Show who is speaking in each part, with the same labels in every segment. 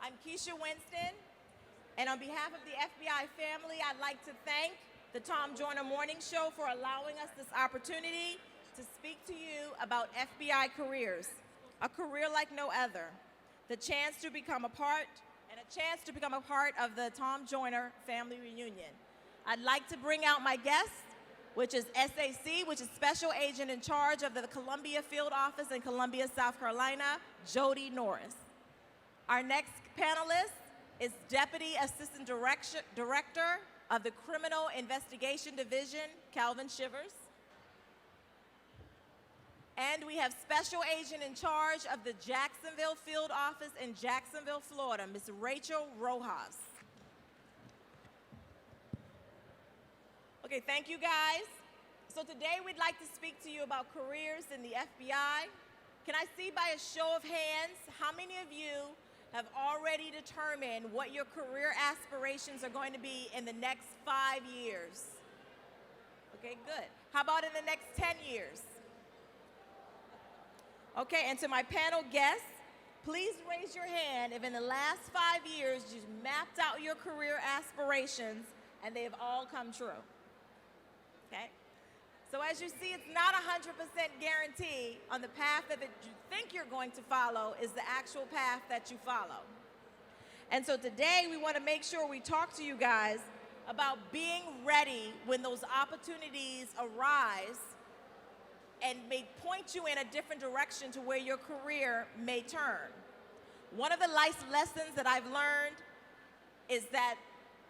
Speaker 1: I'm Kisha Winston, and on behalf of the FBI family, I'd like to thank the Tom Joyner Morning Show for allowing us this opportunity to speak to you about FBI careers, a career like no other, the chance to become a part of the Tom Joyner family reunion. I'd like to bring out my guest, which is SAC, which is Special Agent in Charge of the Columbia Field Office in Columbia, South Carolina, Jody Norris. Our next panelist is Deputy Assistant Director of the Criminal Investigation Division, Calvin Shivers. And we have Special Agent in Charge of the Jacksonville Field Office in Jacksonville, Florida, Ms. Rachel Rojas. Okay, thank you guys. So today we'd like to speak to you about careers in the FBI. Can I see by a show of hands, how many of you have already determined what your career aspirations are going to be in the next 5 years? Okay, good. How about in the next 10 years? Okay, and to my panel guests, please raise your hand if in the last 5 years you've mapped out your career aspirations and they have all come true. Okay? So as you see, it's not 100% guarantee on the path that you think you're going to follow is the actual path that you follow. And so today we want to make sure we talk to you guys about being ready when those opportunities arise and may point you in a different direction to where your career may turn. One of the life lessons that I've learned is that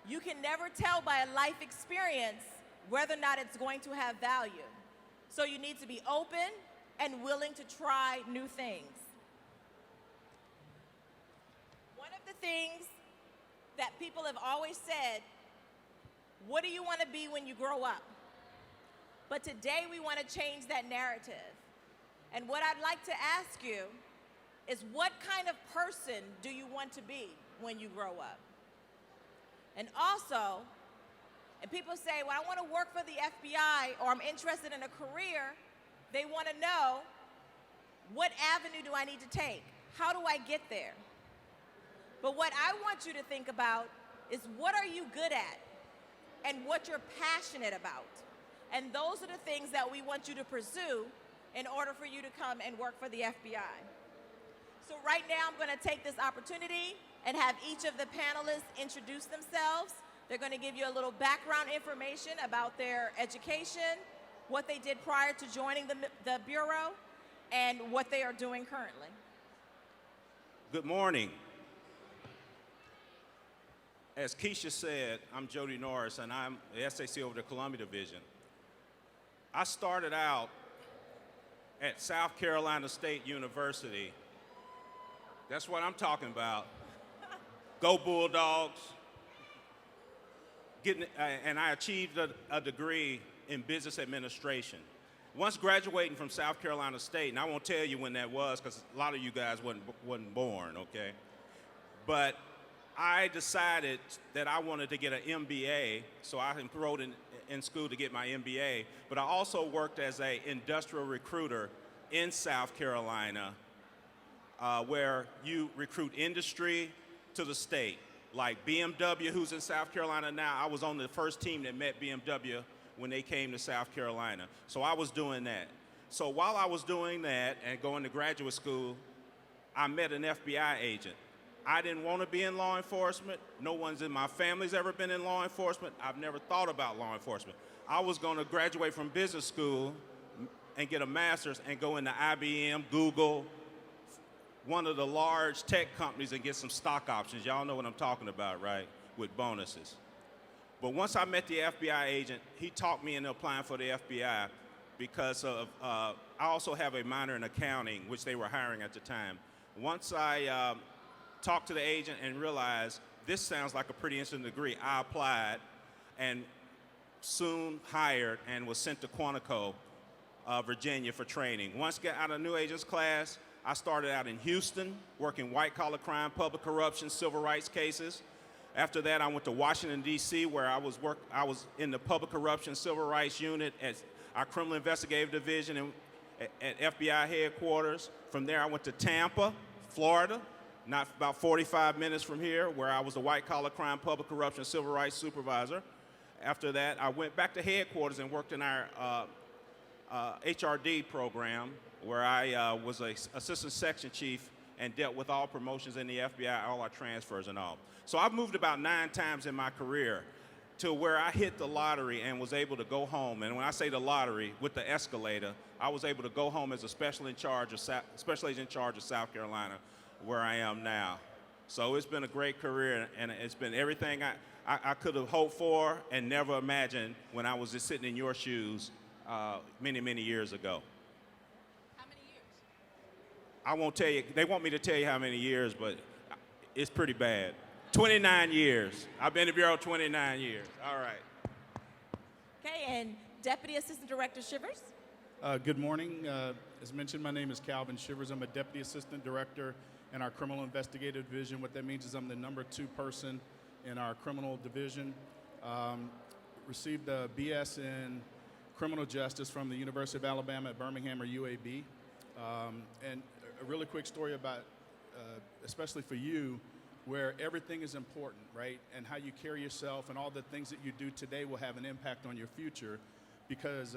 Speaker 1: you can never tell by a life experience whether or not it's going to have value. So you need to be open and willing to try new things. One of the things that people have always said, what do you want to be when you grow up? But today we want to change that narrative. And what I'd like to ask you is, what kind of person do you want to be when you grow up? And also, and people say, well, I want to work for the FBI, or I'm interested in a career, they want to know, what avenue do I need to take? How do I get there? But what I want you to think about is, what are you good at and what you're passionate about? And those are the things that we want you to pursue in order for you to come and work for the FBI. So right now I'm going to take this opportunity and have each of the panelists introduce themselves. They're going to give you a little background information about their education, what they did prior to joining the Bureau, and what they are doing currently.
Speaker 2: Good morning. As Kisha said, I'm Jody Norris, and I'm the SAC over the Columbia Division. I started out at South Carolina State University. That's what I'm talking about. Go Bulldogs. And I achieved a degree in business administration. Once graduating from South Carolina State, and I won't tell you when that was because a lot of you guys wasn't born, okay? But I decided that I wanted to get an MBA, so I enrolled in school to get my MBA, but I also worked as an industrial recruiter in South Carolina, where you recruit industry to the state. Like BMW, who's in South Carolina now, I was on the first team that met BMW when they came to South Carolina. So I was doing that. So while I was doing that and going to graduate school, I met an FBI agent. I didn't want to be in law enforcement. No one's in my family's ever been in law enforcement. I've never thought about law enforcement. I was going to graduate from business school and get a master's and go into IBM, Google, one of the large tech companies, and get some stock options. Y'all know what I'm talking about, right? With bonuses. But once I met the FBI agent, he talked me into applying for the FBI because of, I also have a minor in accounting, which they were hiring at the time. Once I talked to the agent and realized this sounds like a pretty interesting degree, I applied and soon hired and was sent to Quantico, Virginia for training. Once I got out of new agents class, I started out in Houston, working white-collar crime, public corruption, civil rights cases. After that, I went to Washington, D.C., where I was in the public corruption civil rights unit at our criminal investigative division at FBI headquarters. From there, I went to Tampa, Florida, not about 45 minutes from here, where I was a white-collar crime, public corruption, civil rights supervisor. After that, I went back to headquarters and worked in our HRD program, where I was an assistant section chief and dealt with all promotions in the FBI, all our transfers and all. So I've moved about 9 times in my career to where I hit the lottery and was able to go home. And when I say the lottery, with the escalator, I was able to go home as a special agent in charge of South Carolina, where I am now. So it's been a great career, and it's been everything I could have hoped for and never imagined when I was just sitting in your shoes many, many years ago.
Speaker 1: How many years?
Speaker 2: I won't tell you. They want me to tell you how many years, but it's pretty bad. 29 years. I've been in the Bureau 29 years. All right.
Speaker 1: Okay, and Deputy Assistant Director Shivers.
Speaker 3: Good morning. As mentioned, my name is Calvin Shivers. I'm a Deputy Assistant Director in our Criminal Investigative Division. What that means is I'm the number 2 person in our criminal division. Received a BS in criminal justice from the University of Alabama at Birmingham, or UAB. And a really quick story about, especially for you, where everything is important, right? And how you carry yourself and all the things that you do today will have an impact on your future. Because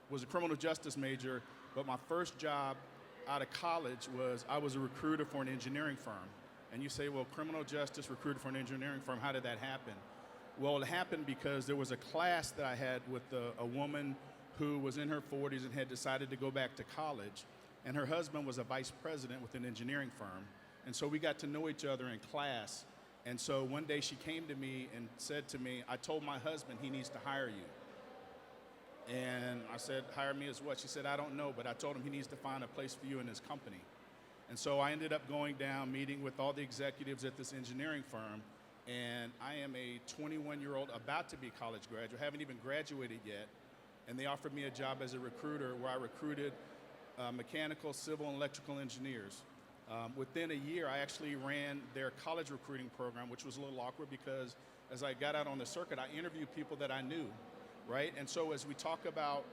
Speaker 3: was a criminal justice major, but my first job out of college was I was a recruiter for an engineering firm. And you say, well, criminal justice recruiter for an engineering firm, how did that happen? Well, it happened because there was a class that I had with a woman who was in her 40s and had decided to go back to college. And her husband was a vice president with an engineering firm. And so we got to know each other in class. And so one day she came to me and said to me, I told my husband he needs to hire you. And I said, hire me as what? She said, I don't know, but I told him he needs to find a place for you in his company. And so I ended up going down, meeting with all the executives at this engineering firm. And I am a 21-year-old, about to be college graduate, haven't even graduated yet. And they offered me a job as a recruiter where I recruited mechanical, civil, and electrical engineers. Within a year, I actually ran their college recruiting program, which was a little awkward because as I got out on the circuit, I interviewed people that I knew, right? And so as we talk about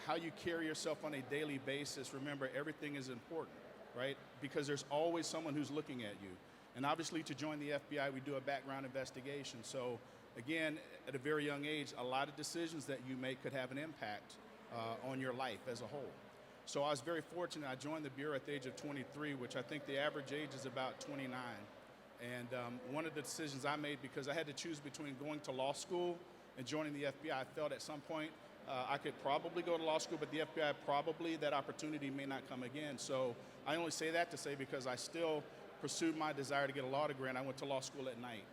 Speaker 3: how you carry yourself on a daily basis, remember everything is important, right? Because there's always someone who's looking at you. And obviously to join the FBI, we do a background investigation. So again, at a very young age, a lot of decisions that you make could have an impact on your life as a whole. So I was very fortunate. I joined the Bureau at the age of 23, which I think the average age is about 29. And one of the decisions I made, because I had to choose between going to law school and joining the FBI, I felt at some point I could probably go to law school, but the FBI, probably that opportunity may not come again. So I only say that to say because I still pursued my desire to get a law degree, and I went to law school at night.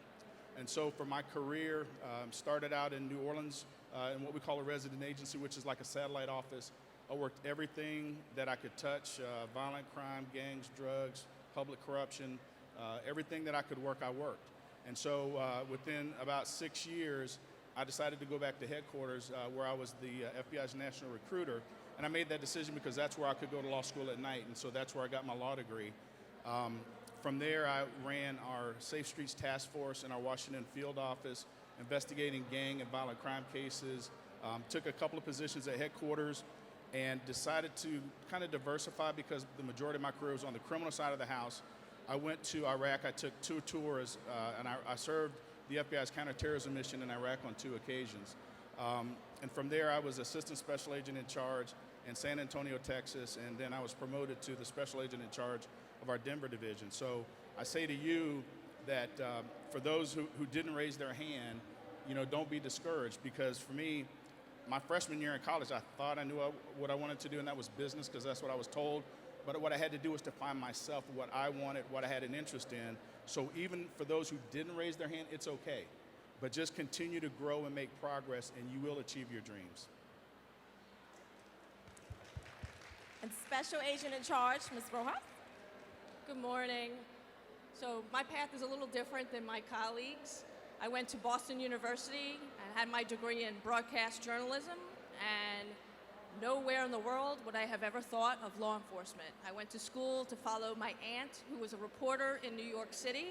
Speaker 3: And so for my career, started out in New Orleans in what we call a resident agency, which is like a satellite office. I worked everything that I could touch, violent crime, gangs, drugs, public corruption, everything that I could work, I worked. And so within about 6 years, I decided to go back to headquarters where I was the FBI's national recruiter. And I made that decision because that's where I could go to law school at night. And so that's where I got my law degree. From there, I ran our Safe Streets Task Force in our Washington field office, investigating gang and violent crime cases, took a couple of positions at headquarters, and decided to kind of diversify because the majority of my career was on the criminal side of the house. I went to Iraq. I took 2 tours, and I served the FBI's counterterrorism mission in Iraq on 2 occasions. And from there, I was Assistant Special Agent in Charge in San Antonio, Texas, and then I was promoted to the Special Agent in Charge of our Denver division. So I say to you that for those who didn't raise their hand, don't be discouraged, because for me, my freshman year in college, I thought I knew what I wanted to do, and that was business, because that's what I was told. But what I had to do was to find myself, what I wanted, what I had an interest in. So even for those who didn't raise their hand, it's okay. But just continue to grow and make progress, and you will achieve your dreams.
Speaker 1: And Special Agent in Charge, Ms. Rojas.
Speaker 4: Good morning. So my path is a little different than my colleagues. I went to Boston University and had my degree in broadcast journalism, and nowhere in the world would I have ever thought of law enforcement. I went to school to follow my aunt, who was a reporter in New York City,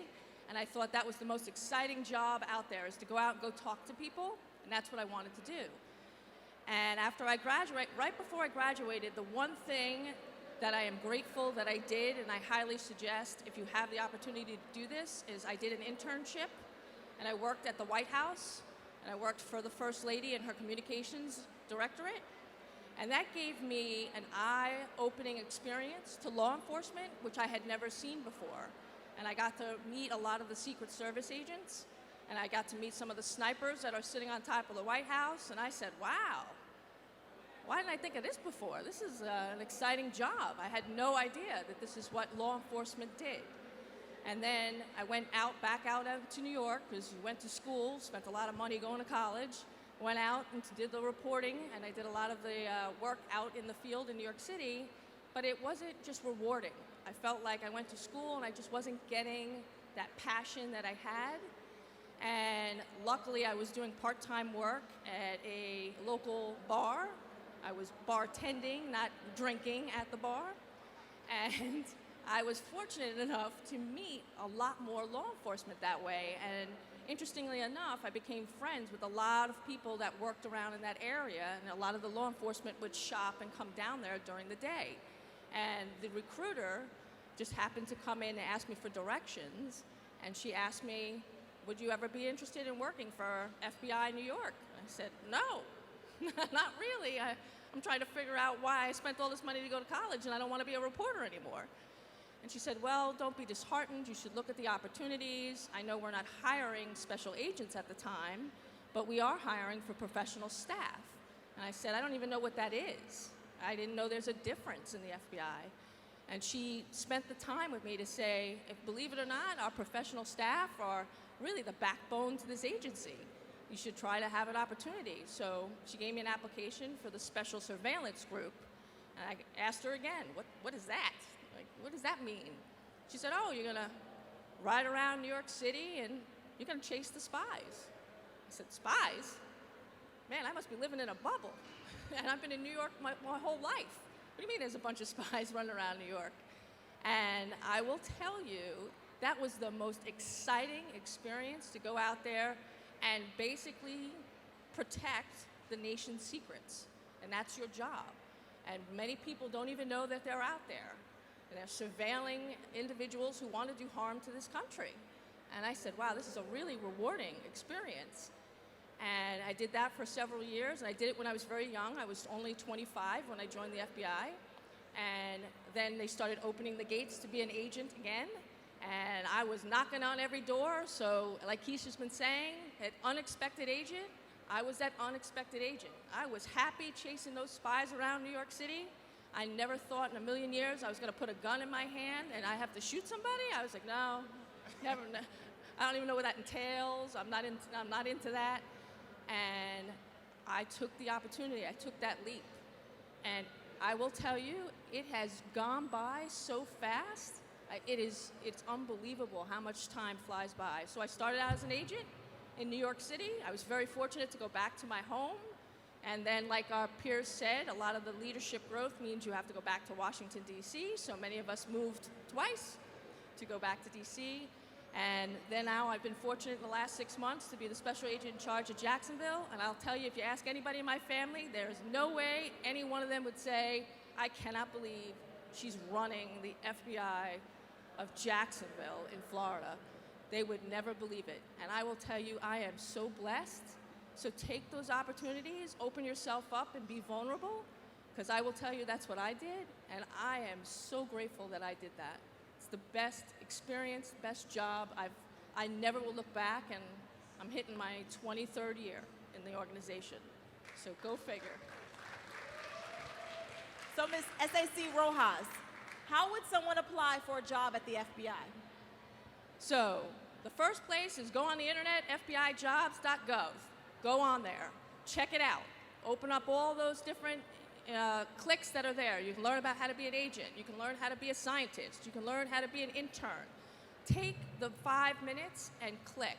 Speaker 4: and I thought that was the most exciting job out there, is to go out and go talk to people, and that's what I wanted to do. And after I graduated, right before I graduated, the one thing that I am grateful that I did, and I highly suggest if you have the opportunity to do this, is I did an internship, and I worked at the White House, and I worked for the First Lady and her Communications Directorate, and that gave me an eye-opening experience to law enforcement, which I had never seen before. And I got to meet a lot of the Secret Service agents, and I got to meet some of the snipers that are sitting on top of the White House, and I said, wow, why didn't I think of this before? This is an exciting job. I had no idea that this is what law enforcement did. And then I went back out to New York, because you went to school, spent a lot of money going to college, went out and did the reporting, and I did a lot of the work out in the field in New York City, but it wasn't just rewarding. I felt like I went to school and I just wasn't getting that passion that I had. And luckily I was doing part-time work at a local bar. I was bartending, not drinking at the bar. And I was fortunate enough to meet a lot more law enforcement that way. And interestingly enough, I became friends with a lot of people that worked around in that area, and a lot of the law enforcement would shop and come down there during the day. And the recruiter just happened to come in and ask me for directions, and she asked me, would you ever be interested in working for FBI New York? And I said, no, not really. I'm trying to figure out why I spent all this money to go to college and I don't want to be a reporter anymore. And she said, well, don't be disheartened. You should look at the opportunities. I know we're not hiring special agents at the time, but we are hiring for professional staff. And I said, I don't even know what that is. I didn't know there's a difference in the FBI. And she spent the time with me to say, believe it or not, our professional staff are really the backbone to this agency. You should try to have an opportunity. So she gave me an application for the Special Surveillance Group. And I asked her again, what is that? Like, what does that mean? She said, oh, you're going to ride around New York City and you're going to chase the spies. I said, spies? Man, I must be living in a bubble. And I've been in New York my whole life. What do you mean there's a bunch of spies running around New York? And I will tell you, that was the most exciting experience to go out there and basically protect the nation's secrets. And that's your job. And many people don't even know that they're out there. And they're surveilling individuals who want to do harm to this country. And I said, wow, this is a really rewarding experience. And I did that for several years, and I did it when I was very young. I was only 25 when I joined the FBI. And then they started opening the gates to be an agent again. And I was knocking on every door, so like Kisha's been saying, an unexpected agent, I was that unexpected agent. I was happy chasing those spies around New York City. I never thought in a million years I was going to put a gun in my hand and I have to shoot somebody. I was like, no, never. I don't even know what that entails. I'm not into that. And I took the opportunity. I took that leap. And I will tell you, it has gone by so fast. It's unbelievable how much time flies by. So I started out as an agent in New York City. I was very fortunate to go back to my home. And then, like our peers said, a lot of the leadership growth means you have to go back to Washington, D.C. So many of us moved twice to go back to D.C. And then now I've been fortunate in the last 6 months to be the special agent in charge of Jacksonville. And I'll tell you, if you ask anybody in my family, there is no way any one of them would say, I cannot believe she's running the FBI of Jacksonville in Florida. They would never believe it. And I will tell you, I am so blessed. So take those opportunities, open yourself up and be vulnerable, because I will tell you that's what I did, and I am so grateful that I did that. It's the best experience, best job. I never will look back, and I'm hitting my 23rd year in the organization. So go figure.
Speaker 1: So Ms. SAC Rojas, how would someone apply for a job at the FBI?
Speaker 4: So the first place is go on the internet, fbijobs.gov. Go on there, check it out. Open up all those different clicks that are there. You can learn about how to be an agent. You can learn how to be a scientist. You can learn how to be an intern. Take the 5 minutes and click.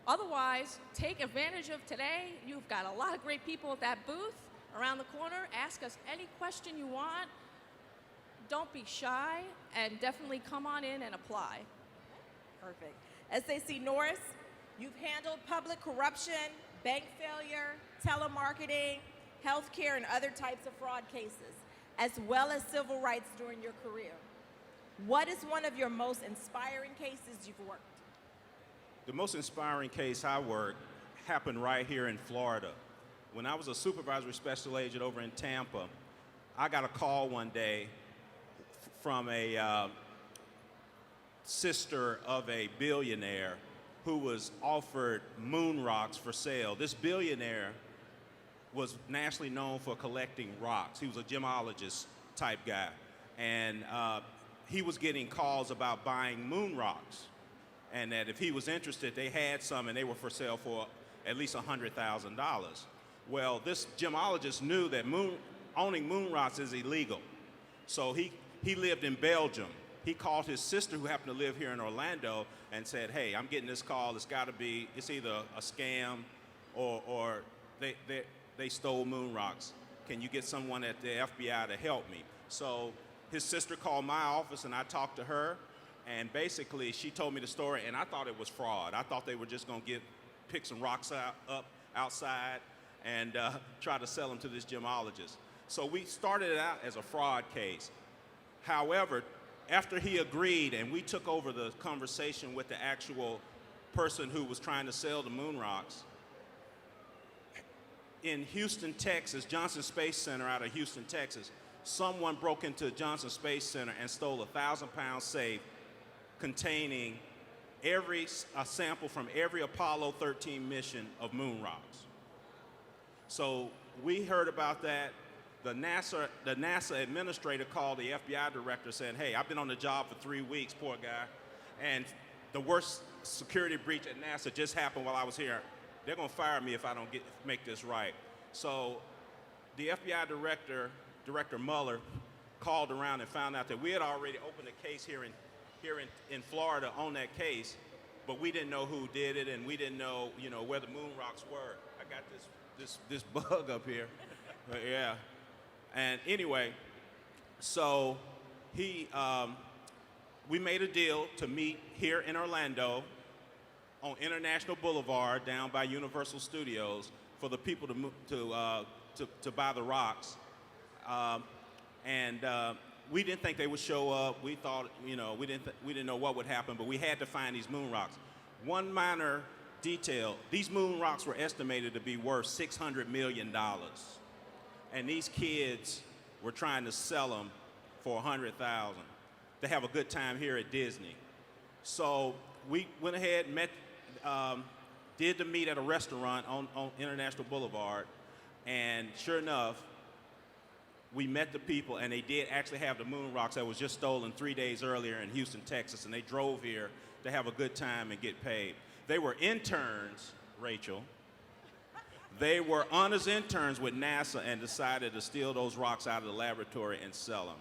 Speaker 4: Otherwise, take advantage of today. You've got a lot of great people at that booth around the corner. Ask us any question you want. Don't be shy, and definitely come on in and apply.
Speaker 1: Perfect. SAC Norris, you've handled public corruption, bank failure, telemarketing, healthcare, and other types of fraud cases. as well as civil rights during your career. What is one of your most inspiring cases you've worked?
Speaker 2: The most inspiring case I worked happened right here in Florida. When I was a supervisory special agent over in Tampa, I got a call one day from a sister of a billionaire who was offered moon rocks for sale. This billionaire was nationally known for collecting rocks. He was a gemologist type guy. And he was getting calls about buying moon rocks. And that if he was interested, they had some and they were for sale for at least $100,000. Well, this gemologist knew that owning moon rocks is illegal. So he lived in Belgium. He called his sister, who happened to live here in Orlando, and said, hey, I'm getting this call. It's either a scam or they stole moon rocks. Can you get someone at the FBI to help me? So his sister called my office, and I talked to her. And basically, she told me the story, and I thought it was fraud. I thought they were just going to pick some rocks up outside and try to sell them to this gemologist. So we started it out as a fraud case. However, after he agreed and we took over the conversation with the actual person who was trying to sell the moon rocks, in Houston, Texas, Johnson Space Center out of Houston, Texas, someone broke into Johnson Space Center and stole a 1,000-pound safe containing a sample from every Apollo 13 mission of moon rocks. So we heard about that. The NASA administrator called the FBI director saying, hey, I've been on the job for 3 weeks, poor guy, and the worst security breach at NASA just happened while I was here. They're going to fire me if I don't make this right. So the FBI Director Mueller, called around and found out that we had already opened a case here in Florida on that case, but we didn't know who did it, and we didn't know, where the moon rocks were. I got this bug up here. Yeah. And anyway, so we made a deal to meet here in Orlando on International Boulevard down by Universal Studios for the people to buy the rocks. We didn't think they would show up. We thought, we didn't know what would happen, but we had to find these moon rocks. One minor detail, these moon rocks were estimated to be worth $600 million. And these kids were trying to sell them for $100,000 to have a good time here at Disney. So we went ahead and did the meet at a restaurant on International Boulevard, and sure enough, we met the people, and they did actually have the moon rocks that was just stolen 3 days earlier in Houston, Texas, and they drove here to have a good time and get paid. They were interns, Rachel. They were honors interns with NASA and decided to steal those rocks out of the laboratory and sell them.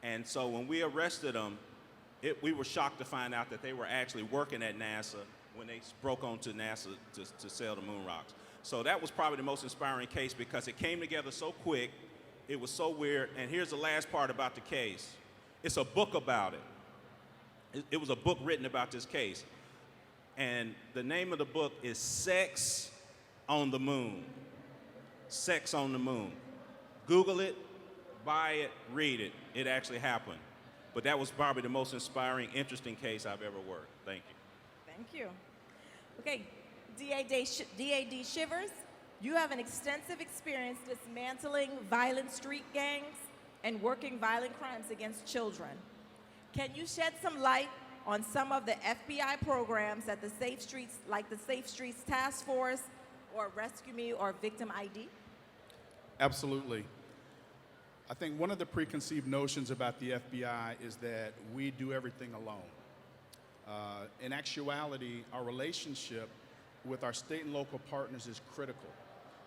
Speaker 2: And so when we arrested them, we were shocked to find out that they were actually working at NASA when they broke onto NASA to sell the moon rocks. So that was probably the most inspiring case because it came together so quick, it was so weird, and here's the last part about the case. It's a book about it. It was a book written about this case. And the name of the book is Sex on the Moon. Sex on the Moon. Google it, buy it, read it. It actually happened. But that was probably the most inspiring, interesting case I've ever worked. Thank you.
Speaker 1: Thank you. Okay, DAD Shivers, you have an extensive experience dismantling violent street gangs and working violent crimes against children. Can you shed some light on some of the FBI programs at the Safe Streets, like the Safe Streets Task Force, or Rescue Me, or Victim ID?
Speaker 3: Absolutely. I think one of the preconceived notions about the FBI is that we do everything alone. In actuality, our relationship with our state and local partners is critical.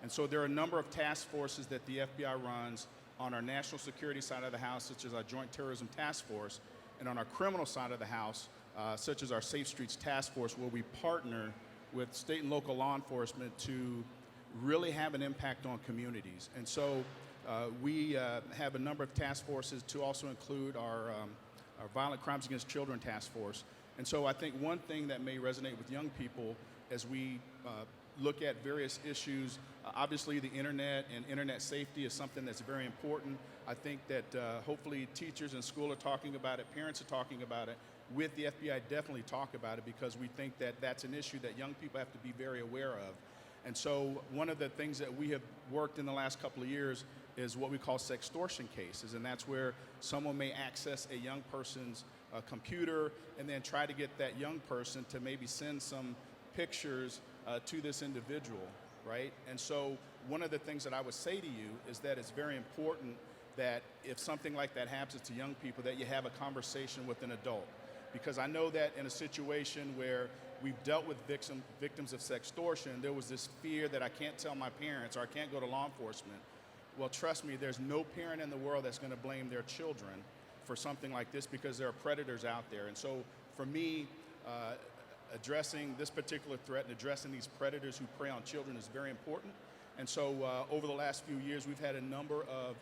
Speaker 3: And so there are a number of task forces that the FBI runs on our national security side of the house, such as our Joint Terrorism Task Force, and on our criminal side of the house, such as our Safe Streets Task Force, where we partner with state and local law enforcement to really have an impact on communities. And so we have a number of task forces to also include our Violent Crimes Against Children Task Force. And so I think one thing that may resonate with young people as we look at various issues. Obviously, the internet and internet safety is something that's very important. I think that hopefully teachers in school are talking about it, parents are talking about it. With the FBI, definitely talk about it because we think that that's an issue that young people have to be very aware of. And so one of the things that we have worked in the last couple of years is what we call sextortion cases, and that's where someone may access a young person's computer and then try to get that young person to maybe send some pictures to this individual, right? And so one of the things that I would say to you is that it's very important that if something like that happens to young people, that you have a conversation with an adult. Because I know that in a situation where we've dealt with victims of sextortion, there was this fear that I can't tell my parents or I can't go to law enforcement. Well, trust me, there's no parent in the world that's going to blame their children for something like this because there are predators out there. And so for me, addressing this particular threat and addressing these predators who prey on children is very important. And so over the last few years, we've had a number of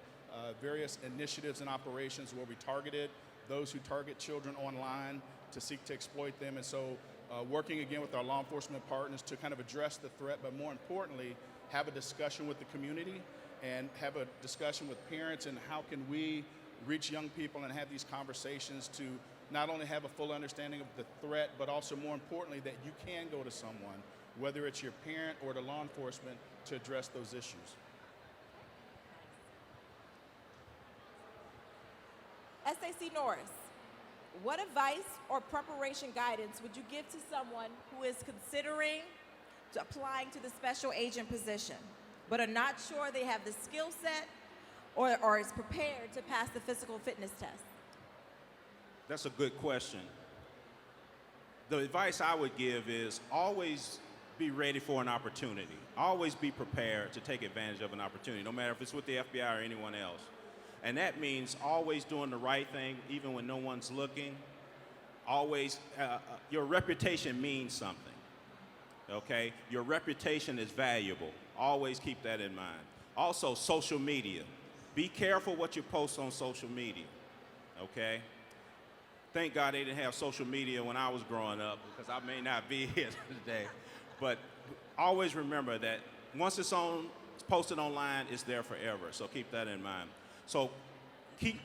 Speaker 3: various initiatives and operations where we targeted those who target children online to seek to exploit them. And so working again with our law enforcement partners to kind of address the threat, but more importantly, have a discussion with the community and have a discussion with parents and how can we reach young people and have these conversations to not only have a full understanding of the threat, but also more importantly, that you can go to someone, whether it's your parent or to law enforcement, to address those issues.
Speaker 1: SAC Norris, what advice or preparation guidance would you give to someone who is considering applying to the special agent position, but are not sure they have the skill set or is prepared to pass the physical fitness test?
Speaker 2: That's a good question. The advice I would give is always be ready for an opportunity. Always be prepared to take advantage of an opportunity, no matter if it's with the FBI or anyone else. And that means always doing the right thing, even when no one's looking. Always, your reputation means something, okay? Your reputation is valuable. Always keep that in mind. Also, social media. Be careful what you post on social media, okay? Thank God they didn't have social media when I was growing up, because I may not be here today. But always remember that once it's posted online, it's there forever. So keep that in mind. So keep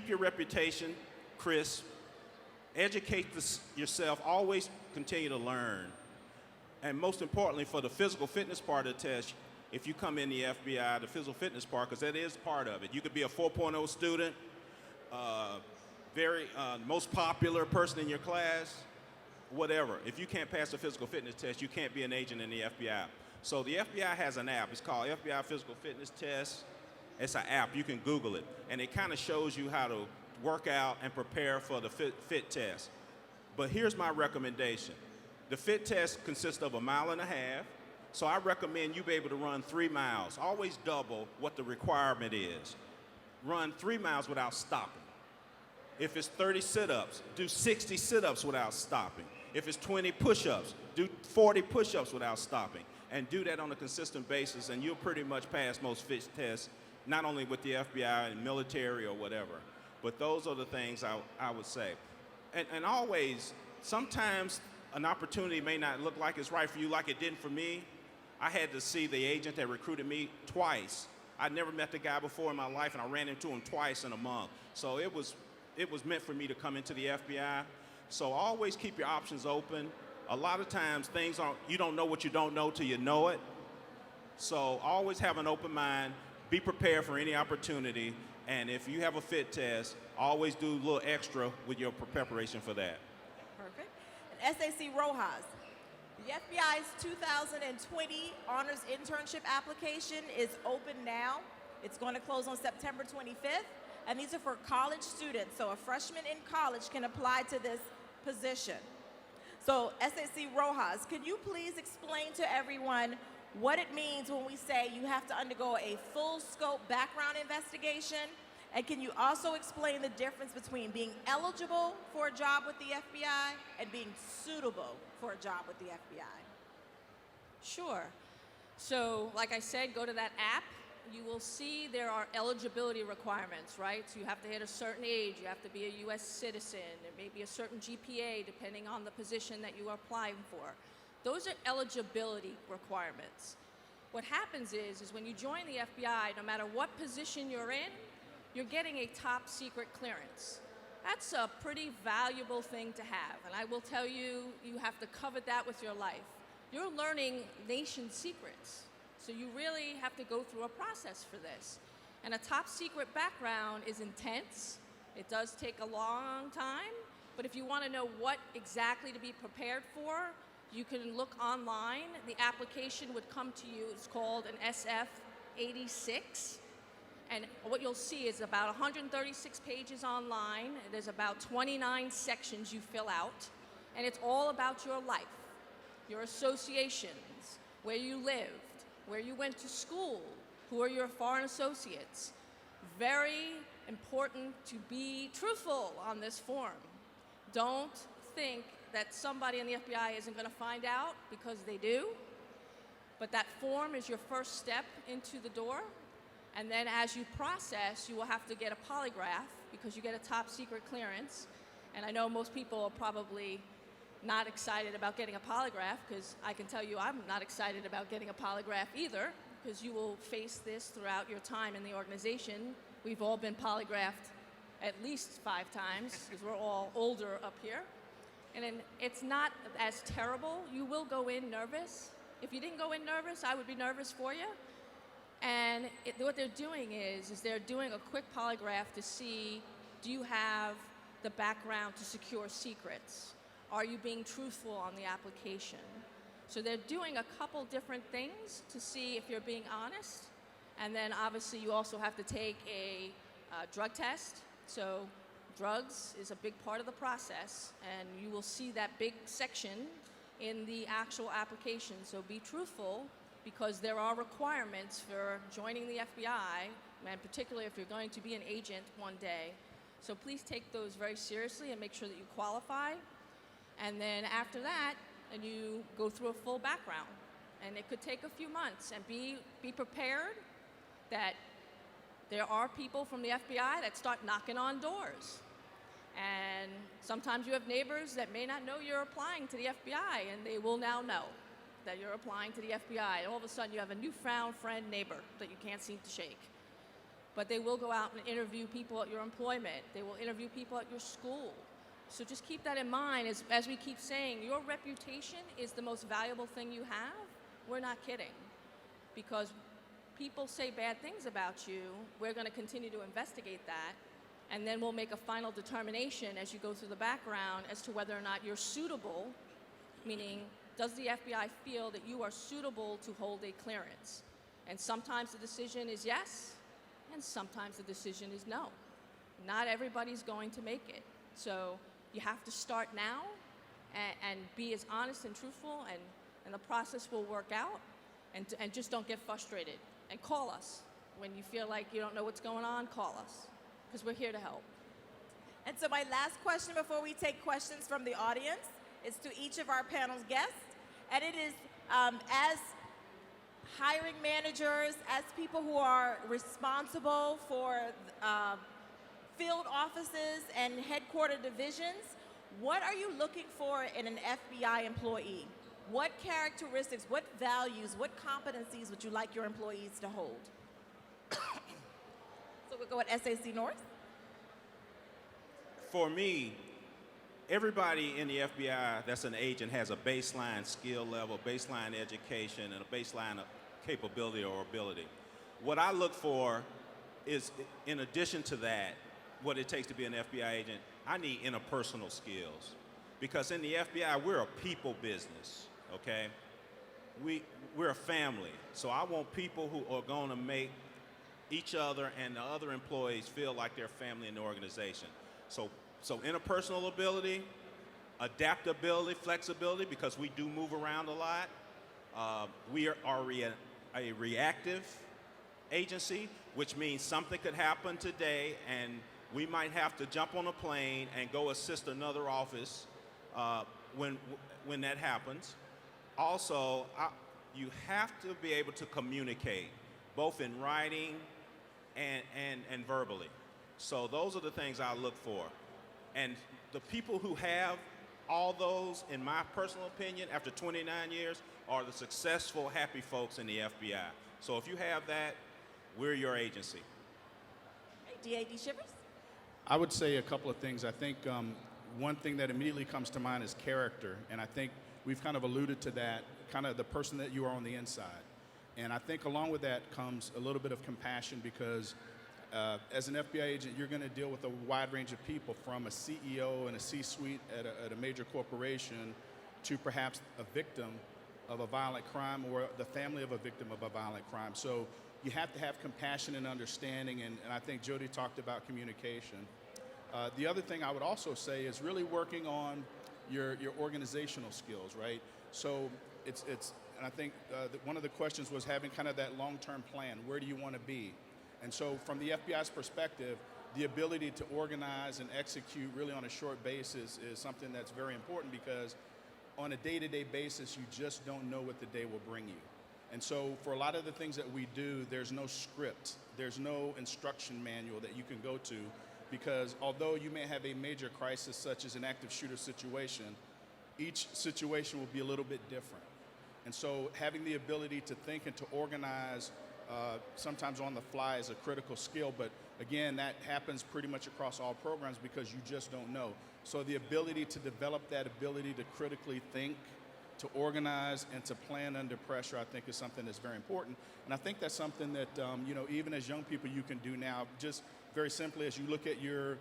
Speaker 2: your reputation crisp. Educate yourself. Always continue to learn. And most importantly, for the physical fitness part of the test, if you come in the FBI, the physical fitness part, because that is part of it. You could be a 4.0 student, most popular person in your class, whatever. If you can't pass the physical fitness test, you can't be an agent in the FBI. So the FBI has an app. It's called FBI Physical Fitness Test. It's an app. You can Google it. And it kind of shows you how to work out and prepare for the fit test. But here's my recommendation. The fit test consists of 1.5 miles. So I recommend you be able to run 3 miles. Always double what the requirement is. Run 3 miles without stopping. If it's 30 sit-ups, do 60 sit-ups without stopping. If it's 20 push-ups, do 40 push-ups without stopping. And do that on a consistent basis, and you'll pretty much pass most fit tests, not only with the FBI and military or whatever. But those are the things I would say. And always, sometimes an opportunity may not look like it's right for you like it didn't for me. I had to see the agent that recruited me twice. I'd never met the guy before in my life, and I ran into him twice in a month. So it was meant for me to come into the FBI. So always keep your options open. A lot of times you don't know what you don't know till you know it. So always have an open mind. Be prepared for any opportunity. And if you have a fit test, always do a little extra with your preparation for that.
Speaker 1: Perfect. And SAC Rojas, the FBI's 2020 Honors Internship application is open now. It's going to close on September 25th. And these are for college students. So a freshman in college can apply to this position. So SAC Rojas, could you please explain to everyone what it means when we say you have to undergo a full scope background investigation? And can you also explain the difference between being eligible for a job with the FBI and being suitable for a job with the FBI?
Speaker 4: Sure. So, like I said, go to that app. You will see there are eligibility requirements, right? So you have to hit a certain age, you have to be a U.S. citizen, there may be a certain GPA depending on the position that you are applying for. Those are eligibility requirements. What happens is when you join the FBI, no matter what position you're in, you're getting a top secret clearance. That's a pretty valuable thing to have, and I will tell you, you have to covet that with your life. You're learning nation secrets, so you really have to go through a process for this. And a top secret background is intense. It does take a long time, but if you want to know what exactly to be prepared for, you can look online. The application would come to you. It's called an SF-86. And what you'll see is about 136 pages online. There's about 29 sections you fill out. And it's all about your life, your associations, where you lived, where you went to school, who are your foreign associates. Very important to be truthful on this form. Don't think that somebody in the FBI isn't going to find out, because they do. But that form is your first step into the door. And then as you process, you will have to get a polygraph, because you get a top secret clearance. And I know most people are probably not excited about getting a polygraph, because I can tell you I'm not excited about getting a polygraph either, because you will face this throughout your time in the organization. We've all been polygraphed at least 5 times, because we're all older up here. And then it's not as terrible. You will go in nervous. If you didn't go in nervous, I would be nervous for you. And what they're doing is they're doing a quick polygraph to see, do you have the background to secure secrets? Are you being truthful on the application? So they're doing a couple different things to see if you're being honest. And then obviously you also have to take a drug test. So drugs is a big part of the process, and you will see that big section in the actual application. So be truthful, because there are requirements for joining the FBI, and particularly if you're going to be an agent one day. So please take those very seriously and make sure that you qualify. And then after that, and you go through a full background. And it could take a few months, and be prepared that there are people from the FBI that start knocking on doors. And sometimes you have neighbors that may not know you're applying to the FBI, and they will now know that you're applying to the FBI. And all of a sudden you have a newfound friend neighbor that you can't seem to shake. But they will go out and interview people at your employment. They will interview people at your school. So just keep that in mind. As we keep saying, your reputation is the most valuable thing you have. We're not kidding. Because people say bad things about you, we're going to continue to investigate that. And then we'll make a final determination as you go through the background as to whether or not you're suitable, meaning, does the FBI feel that you are suitable to hold a clearance? And sometimes the decision is yes, and sometimes the decision is no. Not everybody's going to make it. So you have to start now and be as honest and truthful, and the process will work out. And just don't get frustrated. And call us. When you feel like you don't know what's going on, call us, because we're here to help.
Speaker 1: And so my last question before we take questions from the audience is to each of our panel's guests. And it is, as hiring managers, as people who are responsible for field offices and headquarter divisions, what are you looking for in an FBI employee? What characteristics, what values, what competencies would you like your employees to hold? So we'll go with SAC Norris.
Speaker 2: For me, everybody in the FBI that's an agent has a baseline skill level, baseline education, and a baseline of capability or ability. What I look for is, in addition to that, what it takes to be an FBI agent, I need interpersonal skills. Because in the FBI, we're a people business, okay? We're a family. So I want people who are going to make each other and the other employees feel like they're family in the organization. So interpersonal ability, adaptability, flexibility, because we do move around a lot. We are a reactive agency, which means something could happen today and we might have to jump on a plane and go assist another office when that happens. Also, you have to be able to communicate, both in writing and verbally. So those are the things I look for. And the people who have All those, in my personal opinion, after 29 years, are the successful, happy folks in the FBI. So if you have that, we're your agency.
Speaker 1: Hey, DAD Shivers?
Speaker 3: I would say a couple of things. I think one thing that immediately comes to mind is character, and I think we've kind of alluded to that, kind of the person that you are on the inside. And I think along with that comes a little bit of compassion because as an FBI agent, you're going to deal with a wide range of people, from a CEO and a C-suite at a major corporation to perhaps a victim of a violent crime or the family of a victim of a violent crime. So you have to have compassion and understanding, and I think Jody talked about communication. The other thing I would also say is really working on your organizational skills, right? So and I think one of the questions was having kind of that long-term plan. Where do you want to be? And so from the FBI's perspective, the ability to organize and execute really on a short basis is something that's very important, because on a day-to-day basis, you just don't know what the day will bring you. And so for a lot of the things that we do, there's no script, there's no instruction manual that you can go to, because although you may have a major crisis such as an active shooter situation, each situation will be a little bit different. And so having the ability to think and to organize sometimes on the fly is a critical skill, but again, that happens pretty much across all programs because you just don't know. So the ability to develop that ability to critically think, to organize, and to plan under pressure, I think is something that's very important. And I think that's something that, even as young people you can do now, just very simply as you look at your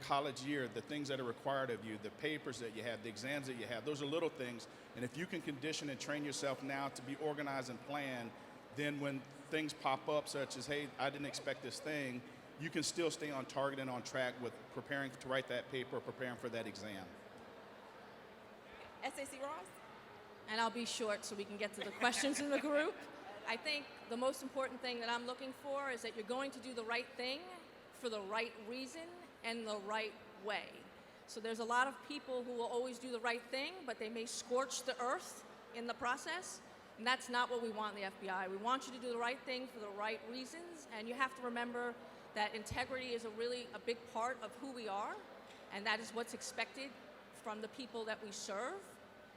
Speaker 3: college year, the things that are required of you, the papers that you have, the exams that you have, those are little things. And if you can condition and train yourself now to be organized and planned, then when things pop up such as, hey, I didn't expect this thing, you can still stay on target and on track with preparing to write that paper or preparing for that exam.
Speaker 1: SAC Ross?
Speaker 4: And I'll be short so we can get to the questions in the group. I think the most important thing that I'm looking for is that you're going to do the right thing for the right reason and the right way. So there's a lot of people who will always do the right thing, but they may scorch the earth in the process. And that's not what we want in the FBI. We want you to do the right thing for the right reasons, and you have to remember that integrity is a big part of who we are, and that is what's expected from the people that we serve.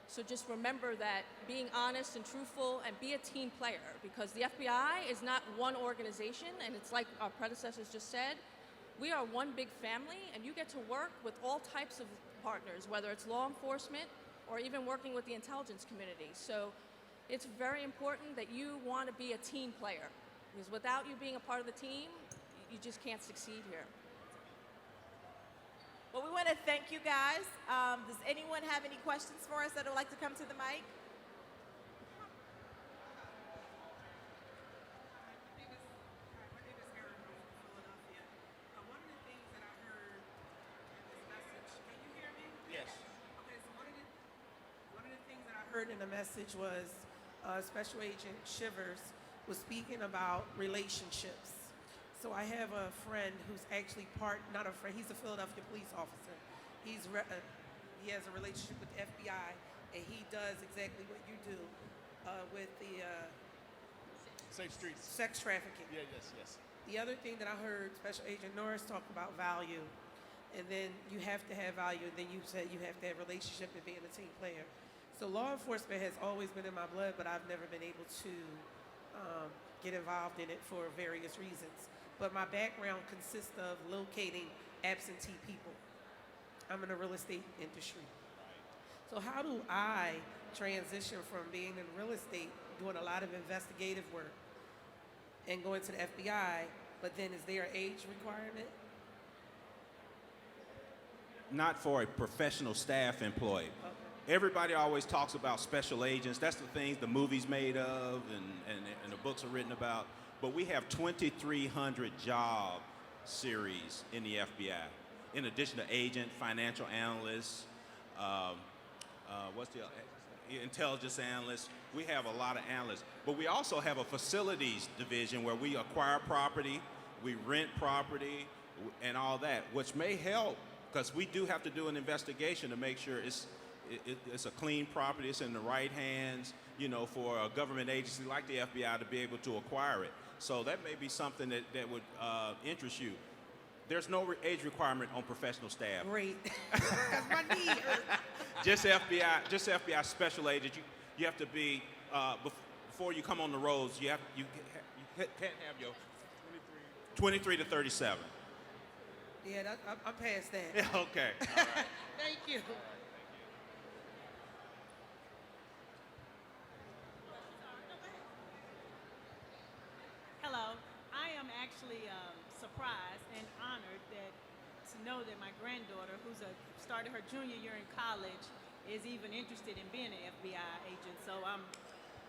Speaker 4: So just remember that being honest and truthful, and be a team player, because the FBI is not one organization, and it's like our predecessors just said, we are one big family, and you get to work with all types of partners, whether it's law enforcement or even working with the intelligence community. So it's very important that you want to be a team player, because without you being a part of the team, you just can't succeed here.
Speaker 1: Well, we want to thank you guys. Does anyone have any questions for us that would like to come to the mic?
Speaker 5: Heard in the message was Special Agent Shivers was speaking about relationships. So I have a friend who's actually not a friend, he's a Philadelphia police officer. He has a relationship with the FBI, and he does exactly what you do with the
Speaker 3: Safe streets.
Speaker 5: sex trafficking.
Speaker 3: Yeah, yes.
Speaker 5: The other thing that I heard Special Agent Norris talk about value, and then you have to have value, and then you said you have to have relationship and being a team player. So law enforcement has always been in my blood, but I've never been able to get involved in it for various reasons. But my background consists of locating absentee people. I'm in the real estate industry. So how do I transition from being in real estate, doing a lot of investigative work, and going to the FBI, but then is there an age requirement?
Speaker 2: Not for a professional staff employee.
Speaker 5: Okay.
Speaker 2: Everybody always talks about special agents. That's the things the movie's made of and the books are written about. But we have 2,300 job series in the FBI. In addition to agent, financial analysts, intelligence analysts. We have a lot of analysts. But we also have a facilities division where we acquire property, we rent property, and all that, which may help because we do have to do an investigation to make sure it's a clean property, it's in the right hands, for a government agency like the FBI to be able to acquire it. So that may be something that would interest you. There's no age requirement on professional staff.
Speaker 5: Great. Because my knee hurt.
Speaker 2: Just FBI special agent. You have to be before you come on the roads. You can't have your 23 to 37.
Speaker 5: Yeah, I'm past that.
Speaker 2: Yeah, okay. All right.
Speaker 5: Thank you.
Speaker 6: Hello. I am actually surprised and honored to know that my granddaughter, who's started her junior year in college, is even interested in being an FBI agent. So I'm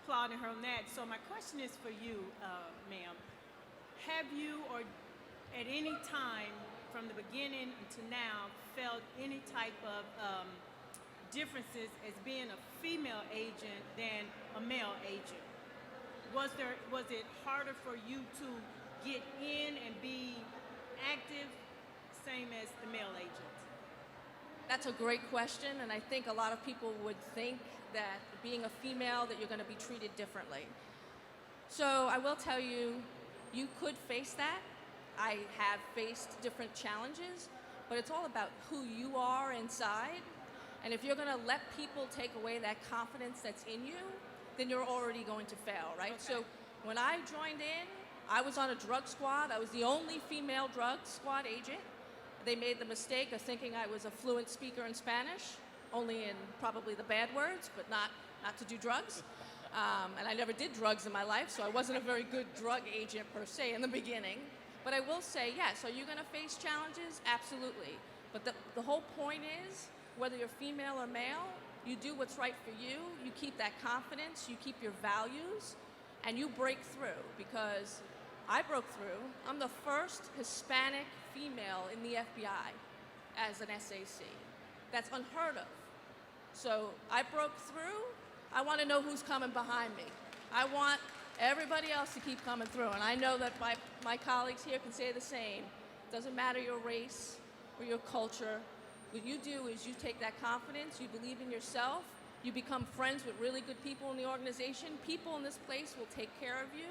Speaker 6: applauding her on that. So my question is for you, ma'am. Have you, or at any time from the beginning to now, felt any type of differences as being a female agent than a male agent? Was it harder for you to get in and be active, same as the male agent?
Speaker 4: That's a great question, and I think a lot of people would think that being a female, that you're going to be treated differently. So I will tell you, you could face that. I have faced different challenges, but it's all about who you are inside. And if you're going to let people take away that confidence that's in you, then you're already going to fail, right?
Speaker 6: Okay.
Speaker 4: So when I joined in, I was on a drug squad. I was the only female drug squad agent. They made the mistake of thinking I was a fluent speaker in Spanish, only in probably the bad words, but not to do drugs. And I never did drugs in my life, so I wasn't a very good drug agent per se in the beginning. But I will say, yes, are you going to face challenges? Absolutely. But the whole point is, whether you're female or male, you do what's right for you, you keep that confidence, you keep your values, and you break through, because I broke through. I'm the first Hispanic female in the FBI as an SAC. That's unheard of. So I broke through. I want to know who's coming behind me. I want everybody else to keep coming through, and I know that my colleagues here can say the same. Doesn't matter your race or your culture. What you do is you take that confidence, you believe in yourself, you become friends with really good people in the organization. People in this place will take care of you,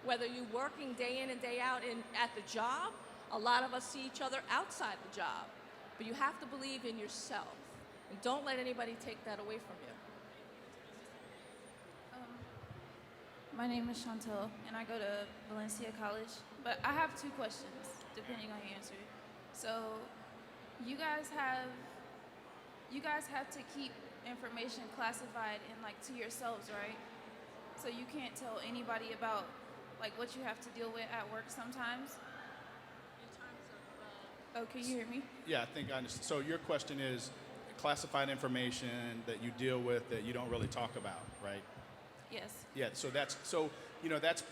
Speaker 4: whether you're working day in and day out at the job. A lot of us see each other outside the job, but you have to believe in yourself, and don't let anybody take that away from you.
Speaker 7: My name is Chantel, and I go to Valencia College, but I have two questions, depending on your answer. So, you guys have to keep information classified and to yourselves, right? So you can't tell anybody about what you have to deal with at work sometimes. Oh, can you hear me?
Speaker 3: Yeah, I think I understand. So your question is classified information that you deal with that you don't really talk about, right?
Speaker 7: Yes.
Speaker 3: Yeah, so that's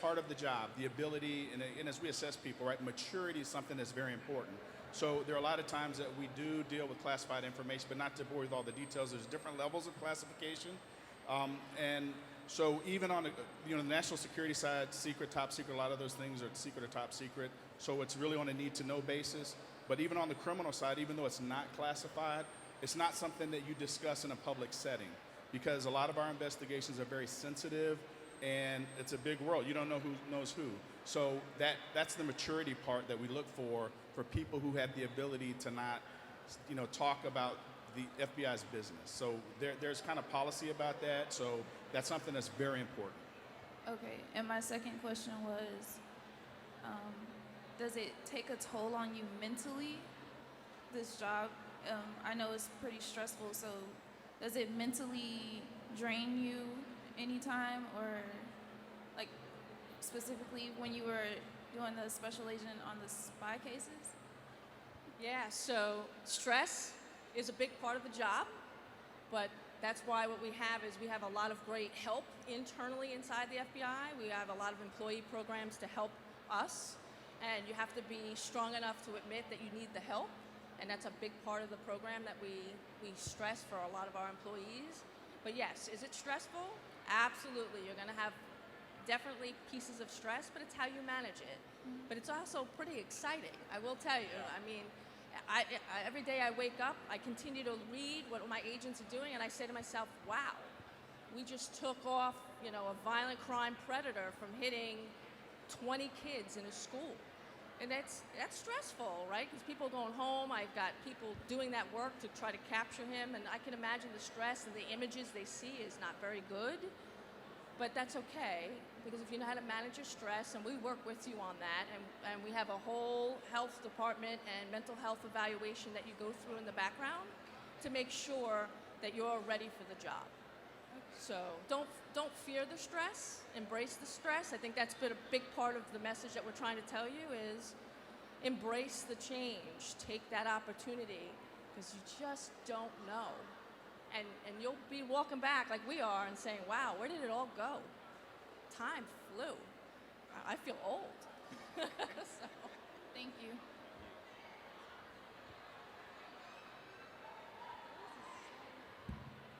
Speaker 3: part of the job, the ability, and as we assess people, right, maturity is something that's very important. So there are a lot of times that we do deal with classified information, but not to bore you with all the details. There's different levels of classification, and so even on the national security side, secret, top secret, a lot of those things are secret or top secret. So it's really on a need-to-know basis. But even on the criminal side, even though it's not classified, it's not something that you discuss in a public setting, because a lot of our investigations are very sensitive, and it's a big world. You don't know who knows who. So that's the maturity part that we look for people who have the ability to not, talk about the FBI's business. So there's kind of policy about that. So that's something that's very important.
Speaker 7: Okay, and my second question was, does it take a toll on you mentally, this job? I know it's pretty stressful, so does it mentally drain you anytime, or specifically when you were doing the special agent on the spy cases?
Speaker 4: Yeah, so stress is a big part of the job, but that's why what we have is we have a lot of great help internally inside the FBI. We have a lot of employee programs to help us, and you have to be strong enough to admit that you need the help, and that's a big part of the program that we stress for a lot of our employees. But yes, is it stressful? Absolutely. You're going to have definitely pieces of stress, but it's how you manage it. But it's also pretty exciting, I will tell you. I mean, I every day I wake up, I continue to read what my agents are doing, and I say to myself, wow, we just took off, a violent crime predator from hitting 20 kids in a school. And that's stressful, right? Because people are going home. I've got people doing that work to try to capture him, and I can imagine the stress and the images they see is not very good. But that's okay, because if you know how to manage your stress, and we work with you on that, and we have a whole health department and mental health evaluation that you go through in the background to make sure that you're ready for the job. So don't fear the stress, embrace the stress. I think that's been a big part of the message that we're trying to tell you is embrace the change, take that opportunity, because you just don't know. And you'll be walking back like we are and saying, wow, where did it all go? Time flew. I feel old. So,
Speaker 7: Thank you.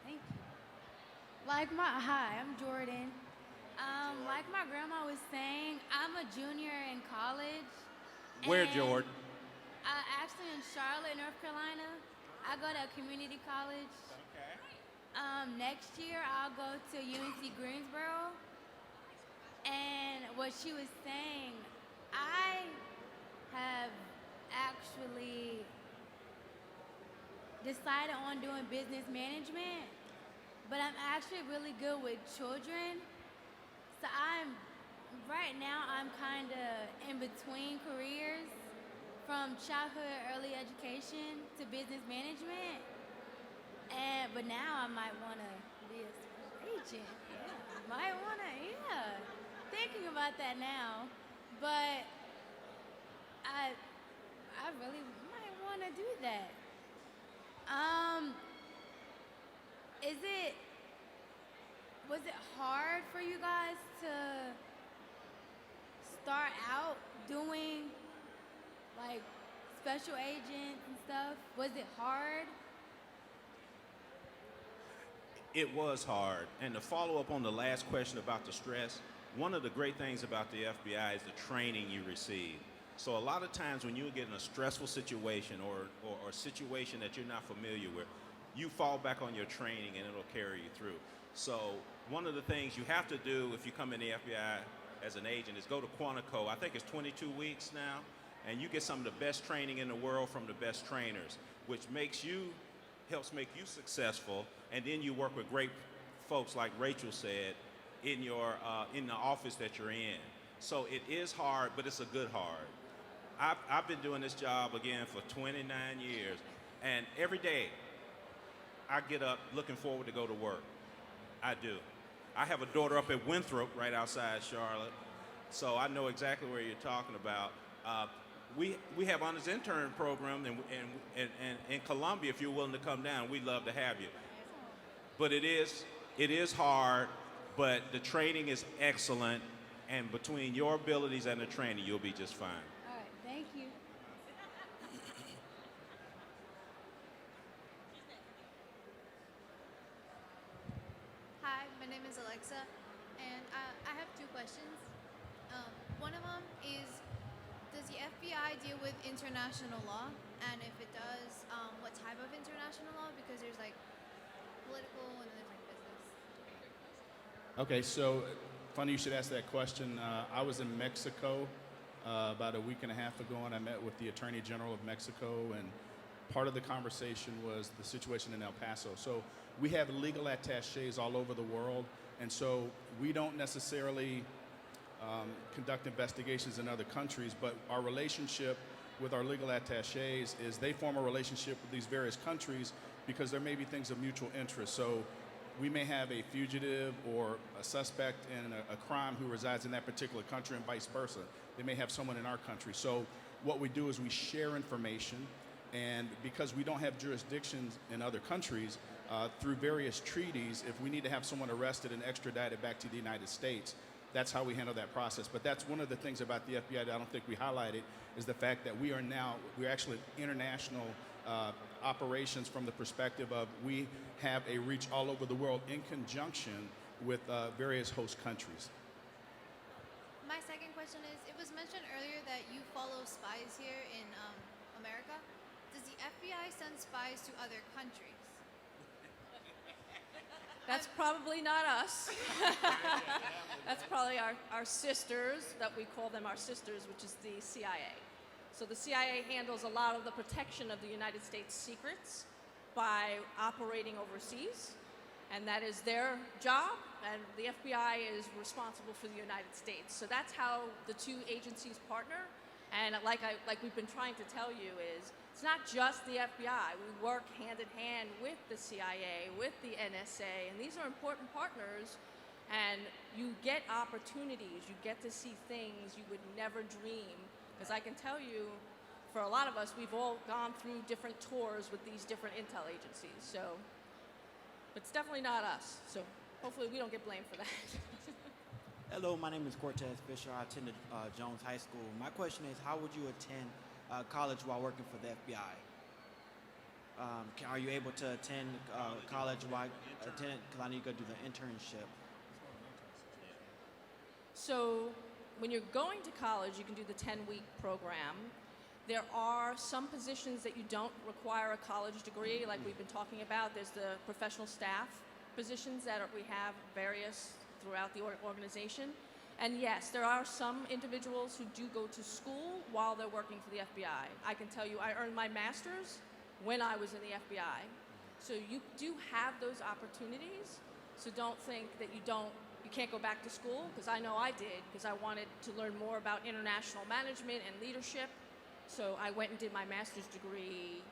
Speaker 7: Thank you. Hi, I'm Jordan. Like my grandma was saying, I'm a junior in college.
Speaker 2: Where,
Speaker 7: and,
Speaker 2: Jordan?
Speaker 7: Actually in Charlotte, North Carolina. I go to a community college.
Speaker 2: Okay.
Speaker 7: Next year, I'll go to UNC Greensboro. And what she was saying, I have actually decided on doing business management, but I'm actually really good with children. So right now, I'm kind of in between careers from childhood early education to business management. But now I might want to be a special agent. Yeah, might want to, yeah. Thinking about that now. But I really might want to do that. Was it hard for you guys to start out doing like special agents and stuff? Was it hard?
Speaker 2: It was hard. And to follow up on the last question about the stress, one of the great things about the FBI is the training you receive. So a lot of times when you get in a stressful situation or a situation that you're not familiar with, you fall back on your training and it'll carry you through. So one of the things you have to do if you come in the FBI as an agent is go to Quantico. I think it's 22 weeks now, and you get some of the best training in the world from the best trainers, which helps make you successful, and then you work with great folks like Rachel said in the office that you're in. So it is hard, but it's a good hard. I've been doing this job again for 29 years, and every day I get up looking forward to go to work. I do. I have a daughter up at Winthrop right outside Charlotte, so I know exactly where you're talking about. We have honors intern program in Columbia. If you're willing to come down, we'd love to have you. But it is hard, but the training is excellent, and between your abilities and the training, you'll be just fine.
Speaker 7: All right, thank you.
Speaker 8: Hi, my name is Alexa, and I have two questions. One of them is, does the FBI deal with international law? And if it does, what type of international law? Because there's like political and then there's like business.
Speaker 3: Okay, so funny you should ask that question. I was in Mexico about a week and a half ago, and I met with the Attorney General of Mexico, and part of the conversation was the situation in El Paso. So we have legal attachés all over the world, and so we don't necessarily conduct investigations in other countries, but our relationship with our legal attachés is they form a relationship with these various countries because there may be things of mutual interest. So we may have a fugitive or a suspect in a crime who resides in that particular country and vice versa. They may have someone in our country. So what we do is we share information, and because we don't have jurisdictions in other countries, through various treaties, if we need to have someone arrested and extradited back to the United States, that's how we handle that process. But that's one of the things about the FBI that I don't think we highlighted is the fact that we're actually international operations from the perspective of we have a reach all over the world in conjunction with various host countries.
Speaker 8: My second question is, it was mentioned earlier that you follow spies here in America. Does the FBI send spies to other countries?
Speaker 4: That's probably not us. That's probably our sisters, that we call them our sisters, which is the CIA. So the CIA handles a lot of the protection of the United States secrets by operating overseas, and that is their job, and the FBI is responsible for the United States. So that's how the two agencies partner, and like we've been trying to tell you is, it's not just the FBI. We work hand in hand with the CIA, with the NSA, and these are important partners, and you get opportunities, you get to see things you would never dream. Because I can tell you, for a lot of us, we've all gone through different tours with these different intel agencies. So, but it's definitely not us. So hopefully we don't get blamed for that.
Speaker 9: Hello, my name is Cortez Fisher. I attended Jones High School. My question is, how would you attend college while working for the FBI? Are you able to attend college while attending? Because I need to go do the internship.
Speaker 4: So when you're going to college, you can do the 10-week program. There are some positions that you don't require a college degree, like we've been talking about. There's the professional staff positions that we have various throughout the organization. And yes, there are some individuals who do go to school while they're working for the FBI. I can tell you I earned my master's when I was in the FBI. So you do have those opportunities. So don't think that you can't go back to school, because I know I did, because I wanted to learn more about international management and leadership. So I went and did my master's degree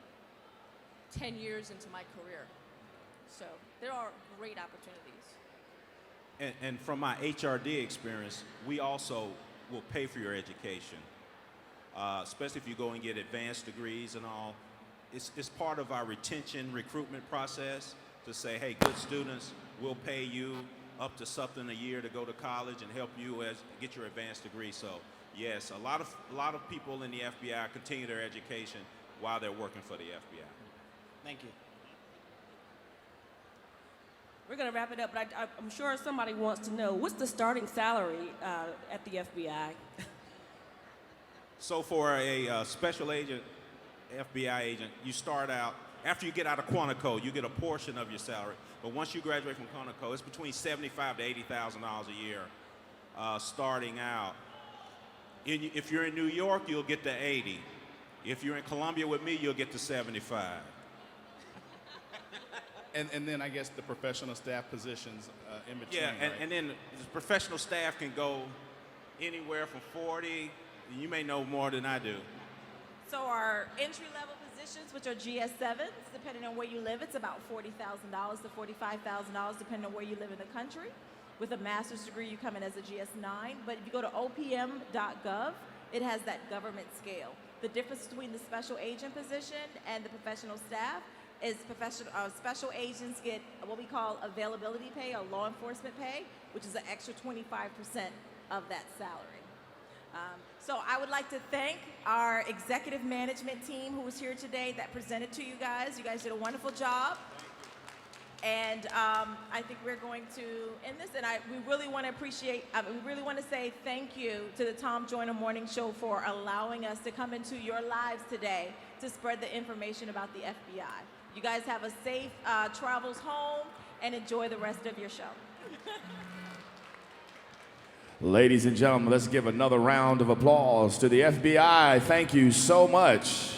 Speaker 4: 10 years into my career. So there are great opportunities.
Speaker 2: And from my HRD experience, we also will pay for your education, especially if you go and get advanced degrees and all. It's part of our retention recruitment process to say, hey, good students, we'll pay you up to something a year to go to college and help you get your advanced degree. So yes, a lot of people in the FBI continue their education while they're working for the FBI.
Speaker 9: Thank you.
Speaker 10: We're going to wrap it up, but I'm sure somebody wants to know, what's the starting salary at the FBI?
Speaker 2: So for a special agent, FBI agent, you start out, after you get out of Quantico, you get a portion of your salary. But once you graduate from Quantico, it's between $75,000 to $80,000 a year starting out. If you're in New York, you'll get to 80. If you're in Columbia with me, you'll get to 75.
Speaker 3: And then I guess the professional staff positions in between.
Speaker 2: Yeah,
Speaker 3: right?
Speaker 2: and then the professional staff can go anywhere from 40. You may know more than I do.
Speaker 1: So our entry-level positions, which are GS7s, depending on where you live, it's about $40,000 to $45,000, depending on where you live in the country. With a master's degree, you come in as a GS9. But if you go to opm.gov, it has that government scale. The difference between the special agent position and the professional staff is special agents get what we call availability pay or law enforcement pay, which is an extra 25% of that salary. So I would like to thank our executive management team who was here today that presented to you guys. You guys did a wonderful job. And I think we're going to end this. And we really want to say thank you to the Tom Joyner Morning Show for allowing us to come into your lives today to spread the information about the FBI. You guys have a safe travels home and enjoy the rest of your show.
Speaker 11: Ladies and gentlemen, let's give another round of applause to the FBI. Thank you so much.